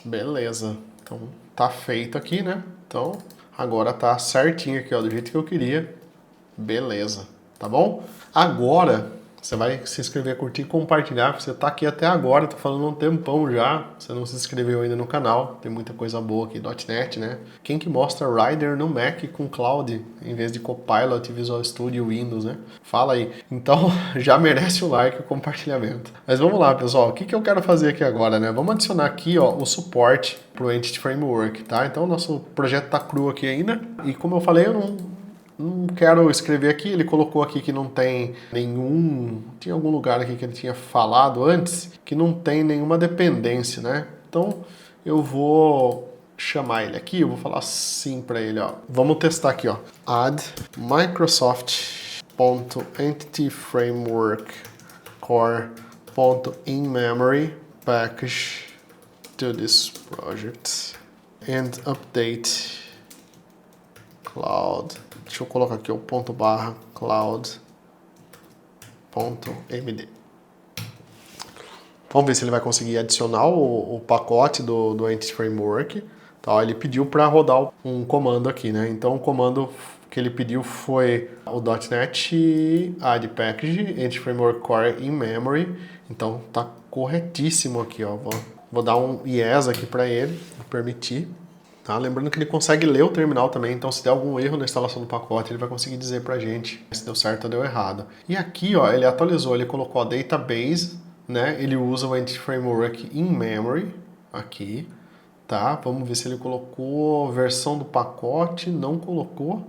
Beleza. Então, tá feito aqui, né? Então, agora tá certinho aqui, ó, do jeito que eu queria. Beleza. Tá bom? Agora, você vai se inscrever, curtir e compartilhar, porque você tá aqui até agora, tô falando um tempão já, você não se inscreveu ainda no canal, tem muita coisa boa aqui, .NET, né? Quem que mostra Rider no Mac com Cloud, em vez de Copilot, Visual Studio e Windows, né? Fala aí. Então, já merece o like e o compartilhamento. Mas vamos lá, pessoal, o que que eu quero fazer aqui agora, né? Vamos adicionar aqui, ó, o suporte pro Entity Framework, tá? Então, o nosso projeto tá cru aqui ainda, e como eu falei, eu não quero escrever aqui, ele colocou aqui que não tem nenhum... Tinha algum lugar aqui que ele tinha falado antes que não tem nenhuma dependência, né? Então eu vou chamar ele aqui, eu vou falar assim para ele, ó. Vamos testar aqui, ó. Add Microsoft.EntityFramework core.inmemory package to this project and update cloud. Deixa eu colocar aqui o ponto barra cloud.md. Vamos ver se ele vai conseguir adicionar o pacote do Entity Framework. Tá, ele pediu para rodar um comando aqui, né? Então o comando que ele pediu foi o .NET Add Package Entity Framework Core in Memory. Então tá corretíssimo aqui, ó. Vou dar um yes aqui para ele, permitir. Tá? Lembrando que ele consegue ler o terminal também, então se der algum erro na instalação do pacote, ele vai conseguir dizer pra gente se deu certo ou deu errado. E aqui, ó, ele atualizou, ele colocou a database, né? Ele usa o Entity Framework in memory, aqui, tá? Vamos ver se ele colocou versão do pacote, não colocou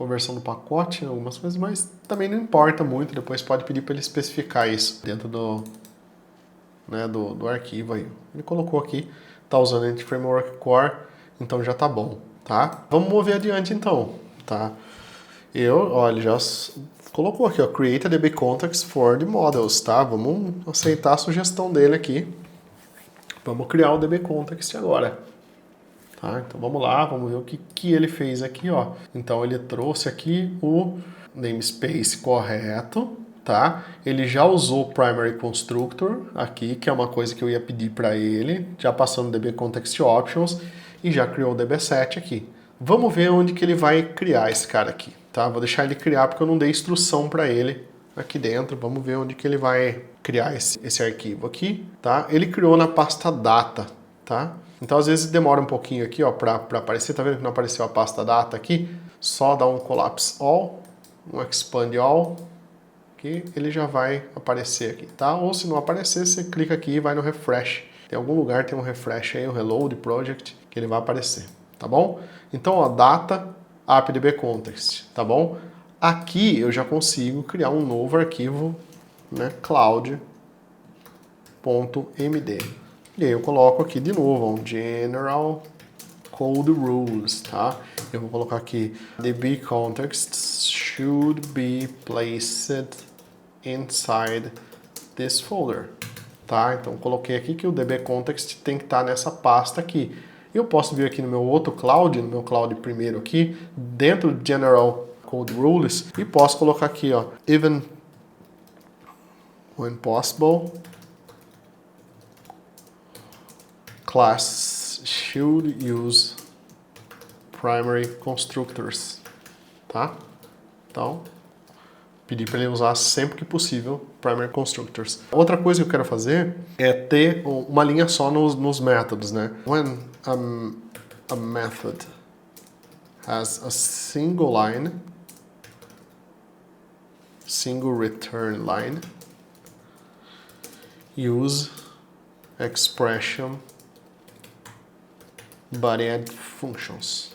a versão do pacote, algumas coisas, mas também não importa muito, depois pode pedir para ele especificar isso dentro do arquivo aí. Ele colocou aqui, tá usando o Entity Framework Core, então já tá bom, tá? Vamos mover adiante então, tá? Ele já colocou aqui, ó, Create a DB Context for the Models, tá? Vamos aceitar a sugestão dele aqui. Vamos criar o DB Context agora, tá? Então vamos lá, vamos ver o que ele fez aqui, ó. Então ele trouxe aqui o namespace correto, tá? Ele já usou o Primary Constructor aqui, que é uma coisa que eu ia pedir para ele, já passando no DB Context Options, e já criou o DB7 aqui. Vamos ver onde que ele vai criar esse cara aqui, tá? Vou deixar ele criar porque eu não dei instrução para ele aqui dentro. Vamos ver onde que ele vai criar esse arquivo aqui, tá? Ele criou na pasta data, tá? Então às vezes demora um pouquinho aqui, ó, para aparecer. Tá vendo que não apareceu a pasta data aqui? Só dá um collapse all, um expand all, que ele já vai aparecer aqui, tá? Ou se não aparecer, você clica aqui e vai no refresh. Tem algum lugar, tem um refresh aí, o reload project, que ele vai aparecer, tá bom? Então, ó, data appdb context, tá bom? Aqui eu já consigo criar um novo arquivo, né, cloud.md. E aí eu coloco aqui de novo, ó, general code rules, tá? Eu vou colocar aqui db context should be placed inside this folder, tá? Então coloquei aqui que o db context tem que estar nessa pasta aqui. Eu posso vir aqui no meu outro cloud, no meu cloud primeiro aqui, dentro do general code rules, e posso colocar aqui, ó, even when possible, class should use primary constructors, tá? Então, pedir para ele usar sempre que possível primary constructors. Outra coisa que eu quero fazer é ter uma linha só nos métodos, né? When a method has a single line, single return line, use expression body add functions.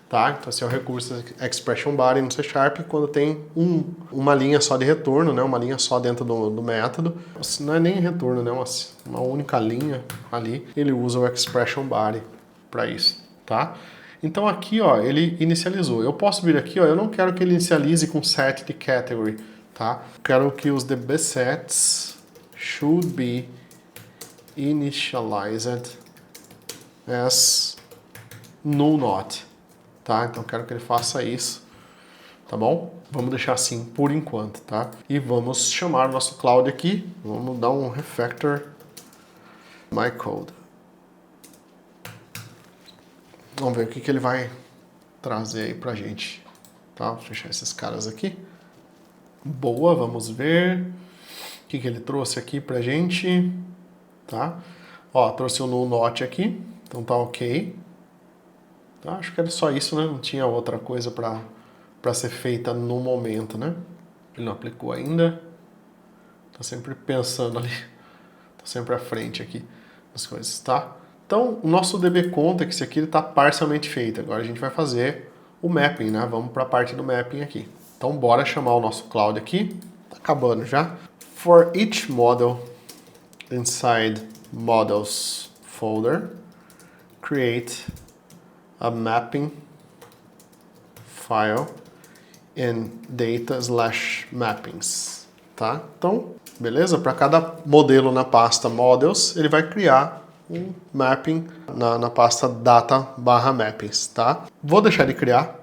Tá? Então esse é o recurso expression body no C# quando tem uma linha só de retorno, né? Uma linha só dentro do método. Não é nem retorno, né? Uma única linha ali. Ele usa o expression body para isso, tá? Então aqui, ó, ele inicializou. Eu posso vir aqui, ó, eu não quero que ele inicialize com set de category, tá? Quero que os dbsets should be initialized as null not. tá? Então quero que ele faça isso, tá bom? Vamos deixar assim por enquanto, tá? E vamos chamar o nosso Cloud aqui, vamos dar um refactor my code. Vamos ver o que ele vai trazer aí pra gente, tá? Vou fechar esses caras aqui. Boa, vamos ver o que ele trouxe aqui pra gente, tá? Ó, trouxe o null not aqui, então tá ok. Tá? Acho que era só isso, né? Não tinha outra coisa pra ser feita no momento, né? Ele não aplicou ainda. Tá sempre pensando ali. Tá sempre à frente aqui das coisas, tá? Então, o nosso DB context aqui ele tá parcialmente feito. Agora a gente vai fazer o mapping, né? Vamos para a parte do mapping aqui. Então, bora chamar o nosso Cloud aqui. Tá acabando já. For each model inside models folder, create a mapping file in data/mappings, tá? Então, beleza? Para cada modelo na pasta models, ele vai criar um mapping na pasta data/mappings, tá? Vou deixar ele criar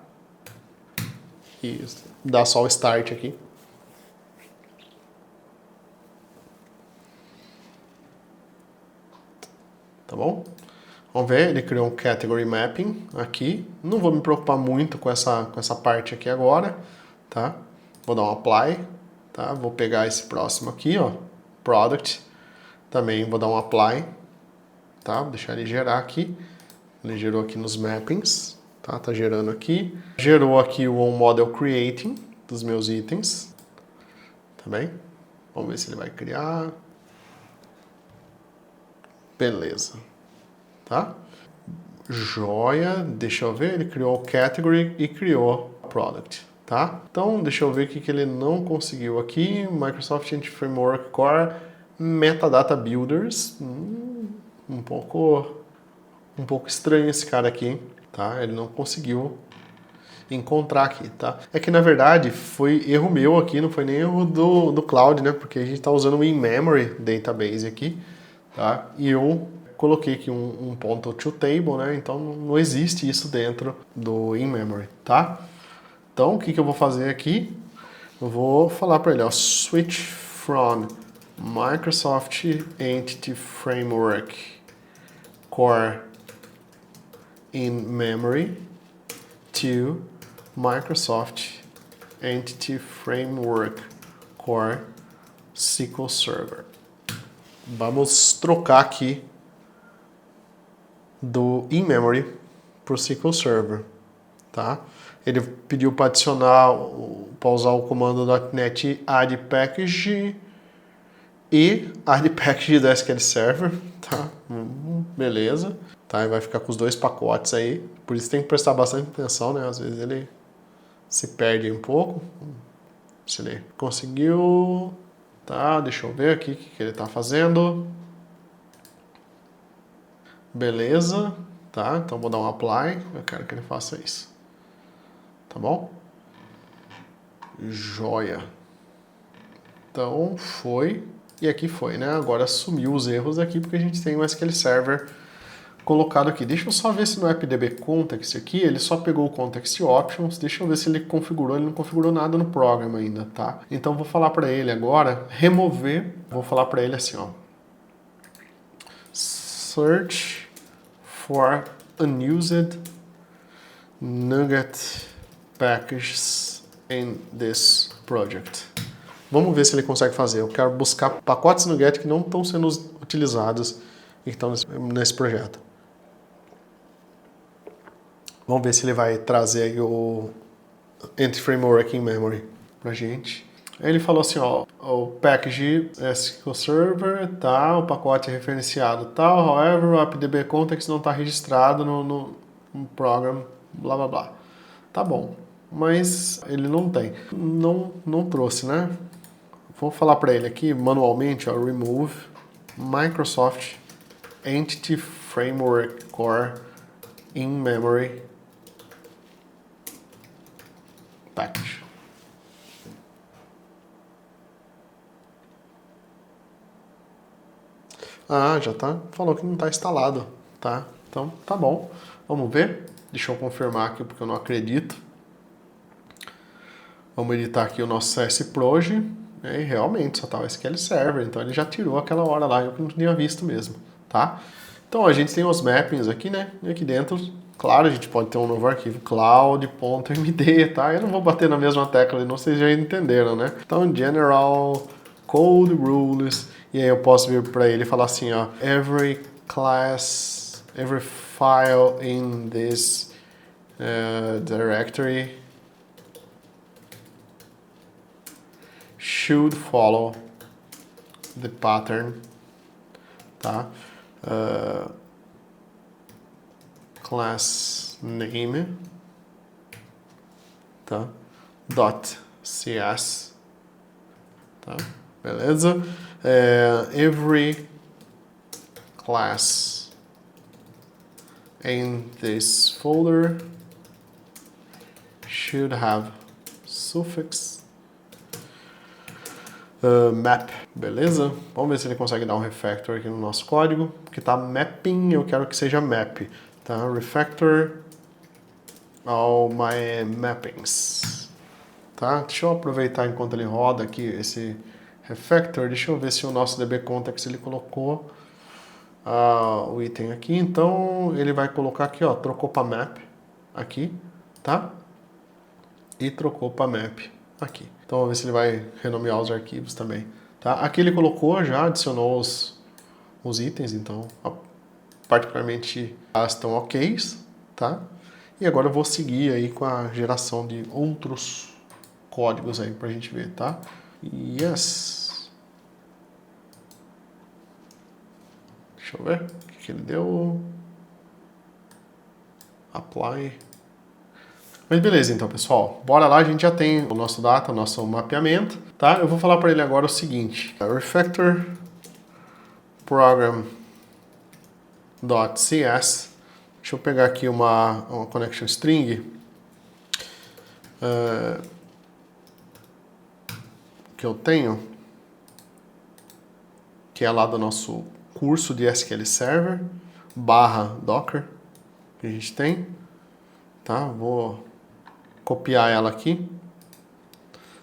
e dar só o start aqui. Tá bom? Vamos ver, ele criou um category mapping aqui. Não vou me preocupar muito com essa parte aqui agora, tá? Vou dar um apply, tá? Vou pegar esse próximo aqui, ó, product. Também vou dar um apply, tá? Vou deixar ele gerar aqui. Ele gerou aqui nos mappings, tá? Tá gerando aqui. Gerou aqui o onModelCreating dos meus itens, tá bem? Vamos ver se ele vai criar. Beleza. Tá? Joia, deixa eu ver, ele criou o category e criou o product, tá? Então, deixa eu ver o que ele não conseguiu aqui. Microsoft Entity Framework Core, Metadata Builders. Um pouco estranho esse cara aqui, tá? Ele não conseguiu encontrar aqui, tá? É que, na verdade, foi erro meu aqui, não foi nem erro do Cloud, né? Porque a gente tá usando o in-memory database aqui, tá? E eu coloquei aqui um ponto to table, né? Então não existe isso dentro do in-memory, tá? Então o que eu vou fazer aqui? Eu vou falar para ele, ó, switch from Microsoft Entity Framework Core in-memory to Microsoft Entity Framework Core SQL Server. Vamos trocar aqui do in-memory para o SQL Server, tá? Ele pediu para adicionar, para usar o comando .NET add package e add package do SQL Server, tá? Beleza, tá? E vai ficar com os dois pacotes aí, por isso tem que prestar bastante atenção, né? Às vezes ele se perde um pouco. Se ele conseguiu, tá? Deixa eu ver aqui o que ele está fazendo. Beleza, tá? Então vou dar um apply, eu quero que ele faça isso. Tá bom? Joia. Então foi, e aqui foi, né? Agora sumiu os erros aqui porque a gente tem o SQL Server colocado aqui. Deixa eu só ver se no AppDB Context aqui, ele só pegou o Context Options, deixa eu ver se ele configurou, ele não configurou nada no programa ainda, tá? Então vou falar para ele agora, remover, vou falar para ele assim, ó. Search for unused NuGet packages in this project. Vamos ver se ele consegue fazer. Eu quero buscar pacotes NuGet que não estão sendo utilizados e que estão nesse projeto. Vamos ver se ele vai trazer aí o Entity Framework in Memory pra gente. Aí ele falou assim, ó, o package SQL Server, tá, o pacote é referenciado tal, however, o AppDB Context não está registrado no program, blá blá blá. Tá bom, mas ele não tem, não trouxe, né? Vou falar para ele aqui manualmente, ó, remove Microsoft Entity Framework Core in Memory package. Ah, já tá. Falou que não tá instalado, tá? Então, tá bom. Vamos ver. Deixa eu confirmar aqui porque eu não acredito. Vamos editar aqui o nosso CSProj. E realmente só estava SQL Server, então ele já tirou aquela hora lá, eu não tinha visto mesmo, tá? Então a gente tem os mappings aqui, né? E aqui dentro, claro, a gente pode ter um novo arquivo cloud.md, tá? Eu não vou bater na mesma tecla, não sei se já entenderam, né? Então general code rules, e aí eu posso vir para ele e falar assim, ó, every class, every file in this directory should follow the pattern, tá? Class name, tá? .cs, tá? Beleza? Every class in this folder should have suffix map, beleza? Vamos ver se ele consegue dar um refactor aqui no nosso código, porque tá mapping, eu quero que seja map, tá? Refactor all my mappings, tá? Deixa eu aproveitar enquanto ele roda aqui esse refactor, deixa eu ver se o nosso DB Context ele colocou o item aqui, então ele vai colocar aqui, ó, trocou para map aqui, tá? E trocou para map aqui. Então vamos ver se ele vai renomear os arquivos também, tá? Aqui ele colocou, já adicionou os itens, então particularmente elas estão ok, tá? E agora eu vou seguir aí com a geração de outros códigos aí pra gente ver, tá? Yes. Deixa eu ver o que ele deu. Apply. Mas beleza, então, pessoal. Bora lá, a gente já tem o nosso data, o nosso mapeamento, tá? Eu vou falar para ele agora o seguinte. Refactor program.cs. Deixa eu pegar aqui uma connection string. Que eu tenho. Que é lá do nosso curso de SQL Server. /Docker. Que a gente tem. Tá? Vou copiar ela aqui,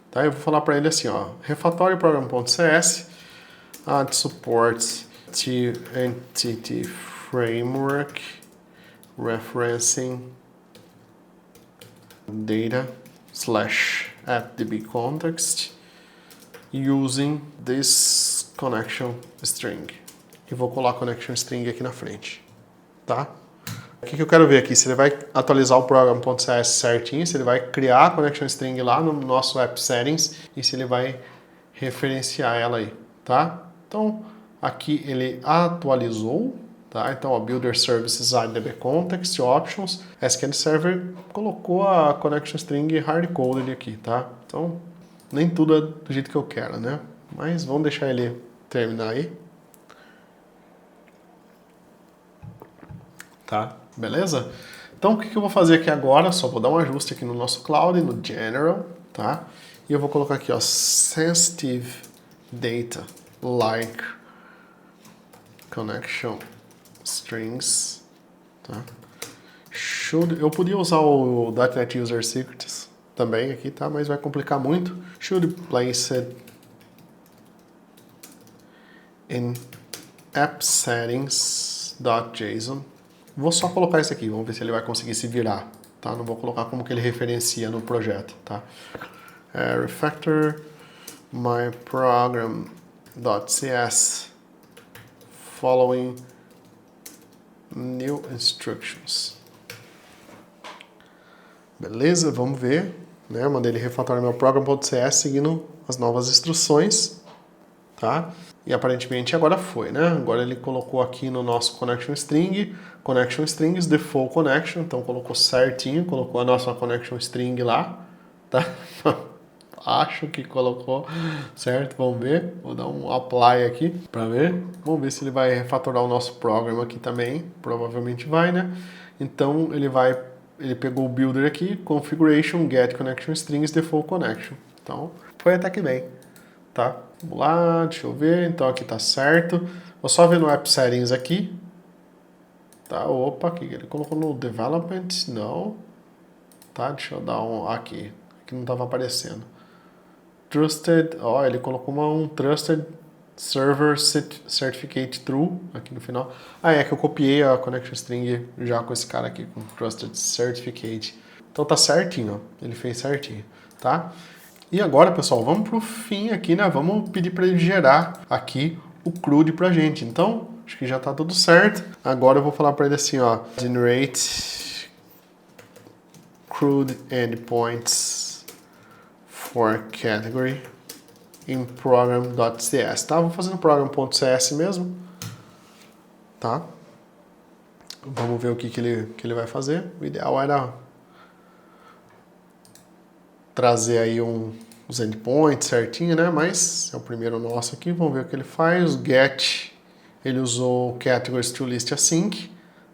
tá? Eu vou falar para ele assim, ó, refactory program.cs add support to entity framework referencing data / @db context using this connection string. E vou colar a connection string aqui na frente, tá? O que eu quero ver aqui? Se ele vai atualizar o program.cs certinho, se ele vai criar a connection string lá no nosso app settings e se ele vai referenciar ela aí, tá? Então, aqui ele atualizou, tá? Então, ó, Builder Services DB Context Options, SQL Server colocou a connection string hardcoded aqui, tá? Então, nem tudo é do jeito que eu quero, né? Mas vamos deixar ele terminar aí. Tá? Beleza? Então o que eu vou fazer aqui agora? Só vou dar um ajuste aqui no nosso Cloud, no General, tá? E eu vou colocar aqui, ó, Sensitive Data, like Connection Strings, tá? Eu podia usar o .NET User Secrets também aqui, tá? Mas vai complicar muito. Should place it in app settings.json. Vou só colocar isso aqui, vamos ver se ele vai conseguir se virar, tá? Não vou colocar como que ele referencia no projeto, tá? Refactor my program.cs following new instructions. Beleza, vamos ver, né? Eu mandei ele refatorar meu program.cs seguindo as novas instruções, tá? E aparentemente agora foi, né? Agora ele colocou aqui no nosso connection strings, default connection, então colocou certinho, colocou a nossa connection string lá, tá? Acho que colocou certo, vamos ver. Vou dar um apply aqui para ver. Vamos ver se ele vai refatorar o nosso programa aqui também. Provavelmente vai, né? Então ele pegou o builder aqui, configuration, get connection strings, default connection. Então foi até que bem, tá? Vamos lá, deixa eu ver. Então aqui tá certo. Vou só ver no app settings aqui. Tá, opa, aqui ele colocou no development, não. Tá, deixa eu dar um aqui, que não estava aparecendo. Trusted, ó, ele colocou um Trusted Server Certificate True aqui no final. Ah, é que eu copiei a connection string já com esse cara aqui, com Trusted Certificate. Então tá certinho, ó, ele fez certinho, tá? E agora, pessoal, vamos pro fim aqui, né? Vamos pedir para ele gerar aqui o CRUD pra gente. Então, acho que já tá tudo certo. Agora eu vou falar para ele assim, ó, generate CRUD endpoints for category in program.cs, tá? Vou fazer no program.cs mesmo, tá? Vamos ver o que ele vai fazer. O ideal era trazer aí os endpoints certinho, né? Mas é o primeiro nosso aqui, vamos ver o que ele faz. Get, ele usou categories to list async,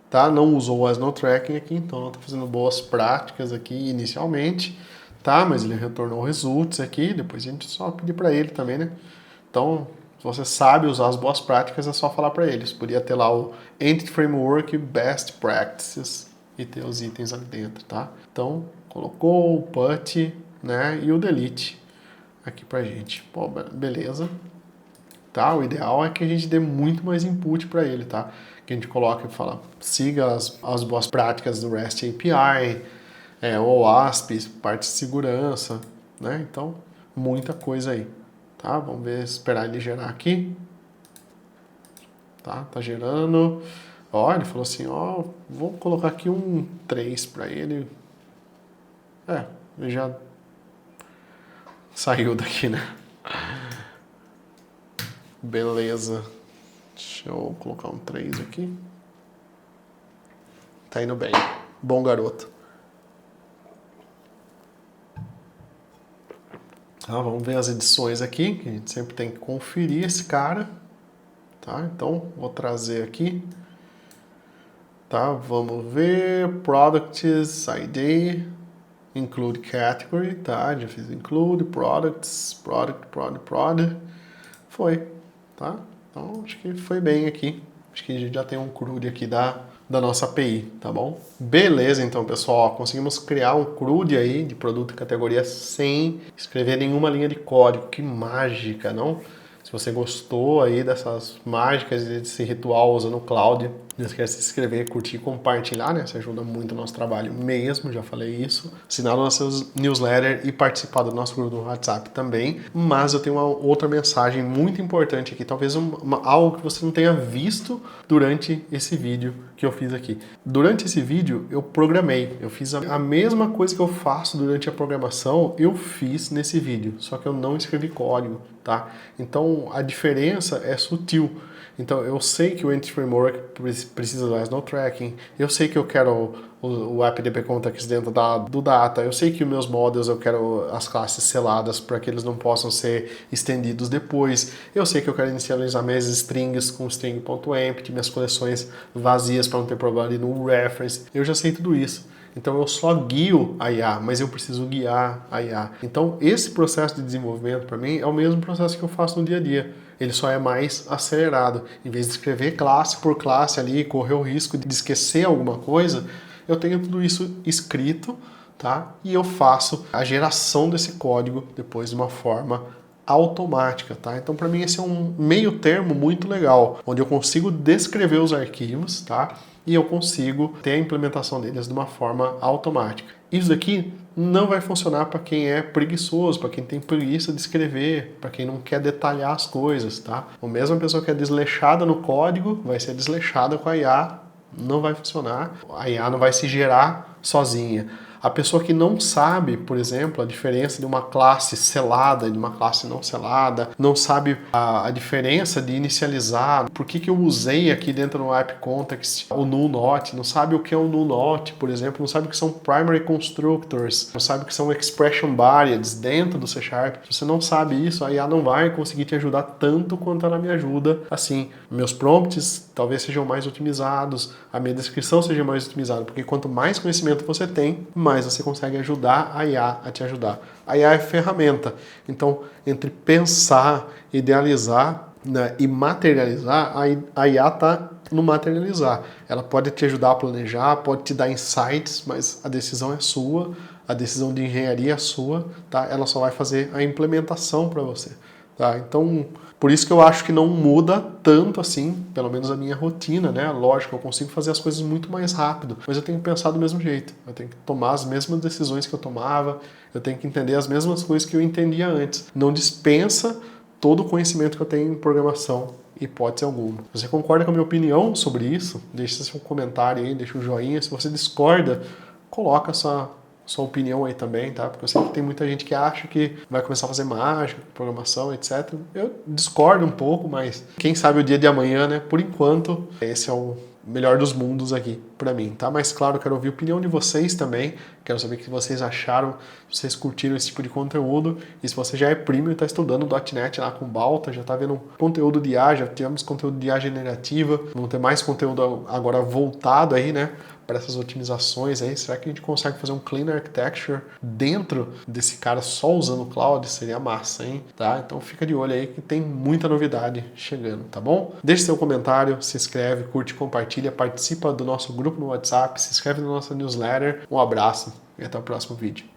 tá? Não usou o as no tracking aqui, então não tá fazendo boas práticas aqui inicialmente, tá? Mas ele retornou results aqui, depois a gente só pedir para ele também, né? Então, se você sabe usar as boas práticas, é só falar para eles. Podia ter lá o Entity Framework Best Practices e ter os itens ali dentro, tá? Então, colocou o put, né, e o delete aqui pra gente. Pô, beleza. Tá? O ideal é que a gente dê muito mais input para ele, tá? Que a gente coloque e fala, siga as boas práticas do REST API, o OASP, parte de segurança, né? Então, muita coisa aí, tá? Vamos ver, esperar ele gerar aqui. Tá gerando. Ó, ele falou assim, ó, vou colocar aqui um 3 para ele. Ele já saiu daqui, né? Beleza. Deixa eu colocar um 3 aqui. Tá indo bem. Bom garoto. Tá, vamos ver as edições aqui, que a gente sempre tem que conferir esse cara. Tá, então vou trazer aqui. Tá, vamos ver. Products, ID, include category, tá? Já fiz include, products, product. Foi, tá? Então acho que foi bem aqui. Acho que a gente já tem um CRUD aqui da nossa API, tá bom? Beleza, então, pessoal, conseguimos criar um CRUD aí de produto e categoria sem escrever nenhuma linha de código. Que mágica, não? Se você gostou aí dessas mágicas e desse ritual usando o Cloud, não esquece de se inscrever, curtir e compartilhar, né? Isso ajuda muito o nosso trabalho mesmo, já falei isso. Assinar o nosso newsletter e participar do nosso grupo no WhatsApp também. Mas eu tenho uma outra mensagem muito importante aqui, talvez algo que você não tenha visto durante esse vídeo que eu fiz aqui. Durante esse vídeo eu programei, eu fiz a mesma coisa que eu faço durante a programação, eu fiz nesse vídeo, só que eu não escrevi código, tá? Então a diferença é sutil. Então eu sei que o Entity Framework precisa do no tracking, eu sei que eu quero o AppDB Context dentro do data, eu sei que os meus models eu quero as classes seladas para que eles não possam ser estendidos depois, eu sei que eu quero inicializar minhas strings com string.empty, minhas coleções vazias para não ter problema ali no reference, eu já sei tudo isso. Então eu só guio a IA, mas eu preciso guiar a IA. Então esse processo de desenvolvimento para mim é o mesmo processo que eu faço no dia a dia. Ele só é mais acelerado. Em vez de escrever classe por classe ali e correr o risco de esquecer alguma coisa, eu tenho tudo isso escrito, tá? E eu faço a geração desse código depois de uma forma automática, tá? Então para mim esse é um meio termo muito legal, onde eu consigo descrever os arquivos, tá? E eu consigo ter a implementação deles de uma forma automática. Isso daqui não vai funcionar para quem é preguiçoso, para quem tem preguiça de escrever, para quem não quer detalhar as coisas, tá? A mesma pessoa que é desleixada no código vai ser desleixada com a IA, não vai funcionar, a IA não vai se gerar sozinha. A pessoa que não sabe, por exemplo, a diferença de uma classe selada e de uma classe não selada, não sabe a diferença de inicializar, por que eu usei aqui dentro do app context o null not, não sabe o que é o null not, por exemplo, não sabe o que são primary constructors, não sabe o que são expression variables dentro do C#. Se você não sabe isso, a IA não vai conseguir te ajudar tanto quanto ela me ajuda. Assim, meus prompts talvez sejam mais otimizados, a minha descrição seja mais otimizada, porque quanto mais conhecimento você tem, mais você consegue ajudar a IA a te ajudar. A IA é ferramenta, então entre pensar, idealizar né, e materializar, a IA está no materializar. Ela pode te ajudar a planejar, pode te dar insights, mas a decisão é sua, a decisão de engenharia é sua, tá? Ela só vai fazer a implementação para você, tá? Então, por isso que eu acho que não muda tanto assim, pelo menos a minha rotina, né? Lógico, eu consigo fazer as coisas muito mais rápido, mas eu tenho que pensar do mesmo jeito. Eu tenho que tomar as mesmas decisões que eu tomava, eu tenho que entender as mesmas coisas que eu entendia antes. Não dispensa todo o conhecimento que eu tenho em programação, hipótese alguma. Se você concorda com a minha opinião sobre isso, deixa seu comentário aí, deixa o joinha. Se você discorda, coloca sua opinião aí também, tá? Porque eu sei que tem muita gente que acha que vai começar a fazer mágica, programação, etc. Eu discordo um pouco, mas quem sabe o dia de amanhã, né? Por enquanto, esse é o melhor dos mundos aqui pra mim, tá? Mas claro, eu quero ouvir a opinião de vocês também, quero saber o que vocês acharam, se vocês curtiram esse tipo de conteúdo, e se você já é premium e tá estudando .NET lá com Balta, já tá vendo conteúdo de IA, já tivemos conteúdo de IA generativa, vamos ter mais conteúdo agora voltado aí, né, para essas otimizações aí. Será que a gente consegue fazer um clean architecture dentro desse cara só usando o cloud? Seria massa, hein? Tá? Então fica de olho aí que tem muita novidade chegando, tá bom? Deixe seu comentário, se inscreve, curte, compartilha, participa do nosso grupo no WhatsApp, se inscreve na nossa newsletter. Um abraço e até o próximo vídeo.